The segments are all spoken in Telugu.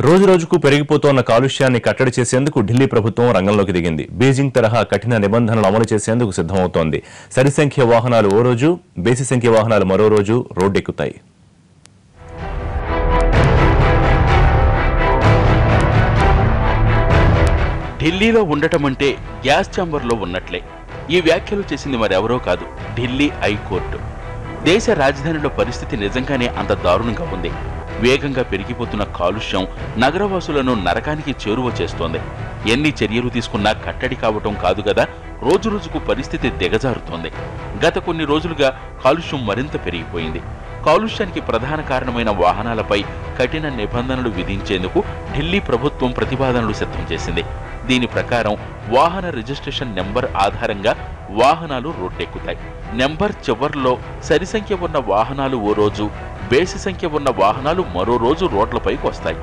రోజురోజుకు పెరిగిపోతోన్న కాలుష్యాన్ని కట్టడి చేసేందుకు ఢిల్లీ ప్రభుత్వం రంగంలోకి దిగింది. బీజింగ్ తరహా కఠిన నిబంధనలు అమలు చేసేందుకు సిద్ధమవుతోంది. సరి సంఖ్య వాహనాలు ఓ రోజు, బేసి సంఖ్య వాహనాలు మరో రోజు రోడ్డెక్కుతాయి. ఢిల్లీలో ఉండటం అంటే గ్యాస్ ఛాంబర్లో ఉన్నట్లే. ఈ వ్యాఖ్యలు చేసింది మరెవరో కాదు, ఢిల్లీ హైకోర్టు. దేశ రాజధానిలో పరిస్థితి నిజంగానే అంత దారుణంగా ఉంది. వేగంగా పెరిగిపోతున్న కాలుష్యం నగరవాసులను నరకానికి చేరువ చేస్తోంది. ఎన్ని చర్యలు తీసుకున్నా కట్టడి కావటం కాదు కదా, రోజురోజుకు పరిస్థితి దిగజారుతోంది. గత కొన్ని రోజులుగా కాలుష్యం మరింత పెరిగిపోయింది. కాలుష్యానికి ప్రధాన కారణమైన వాహనాలపై కఠిన నిబంధనలు విధించేందుకు ఢిల్లీ ప్రభుత్వం ప్రతిపాదనలు సిద్ధం చేసింది. దీని ప్రకారం వాహన రిజిస్ట్రేషన్ నెంబర్ ఆధారంగా వాహనాలు రోడ్డెక్కుతాయి. నెంబర్ చివర్లో సరి సంఖ్య ఉన్న వాహనాలు ఓ రోజు, బేసి సంఖ్య ఉన్న వాహనాలు మరో రోజు రోడ్లపైకి వస్తాయి.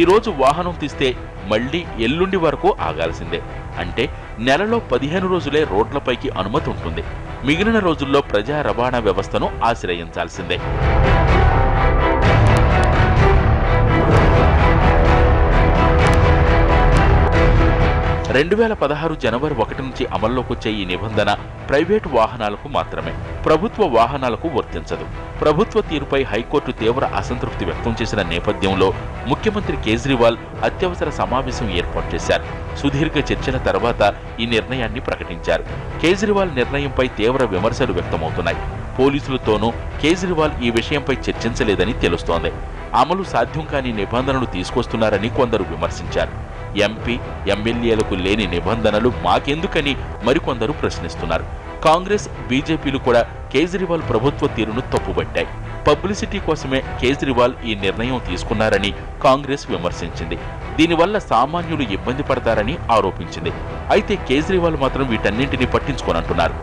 ఈ రోజు వాహనం తీస్తే మళ్లీ ఎల్లుండి వరకు ఆగాల్సిందే. అంటే నెలలో 15 రోజులే రోడ్లపైకి అనుమతి ఉంటుంది. మిగిలిన రోజుల్లో ప్రజా రవాణా వ్యవస్థను ఆశ్రయించాల్సిందే. 2016 జనవరి 1 నుంచి అమల్లోకొచ్చే ఈ నిబంధన ప్రైవేటు వాహనాలకు మాత్రమే, ప్రభుత్వ వాహనాలకు వర్తించదు. ప్రభుత్వ తీరుపై హైకోర్టు తీవ్ర అసంతృప్తి వ్యక్తం చేసిన నేపథ్యంలో ముఖ్యమంత్రి కేజ్రీవాల్ అత్యవసర సమావేశం ఏర్పాటు చేశారు. సుదీర్ఘ చర్చల తర్వాత ఈ నిర్ణయాన్ని ప్రకటించారు. కేజ్రీవాల్ నిర్ణయంపై తీవ్ర విమర్శలు వ్యక్తమవుతున్నాయి. పోలీసులతోనూ కేజ్రీవాల్ ఈ విషయంపై చర్చించలేదని తెలుస్తోంది. అమలు సాధ్యం కాని నిబంధనలు తీసుకొస్తున్నారని కొందరు విమర్శించారు. ఎంపీ, ఎమ్మెల్యేలకు లేని నిబంధనలు మాకెందుకని మరికొందరు ప్రశ్నిస్తున్నారు. కాంగ్రెస్, బీజేపీలు కూడా కేజ్రీవాల్ ప్రభుత్వ తీరును తప్పుపట్టాయి. పబ్లిసిటీ కోసమే కేజ్రీవాల్ ఈ నిర్ణయం తీసుకున్నారని కాంగ్రెస్ విమర్శించింది. దీనివల్ల సామాన్యులు ఇబ్బంది పడతారని ఆరోపించింది. అయితే కేజ్రీవాల్ మాత్రం వీటన్నింటినీ పట్టించుకోనంటున్నారు.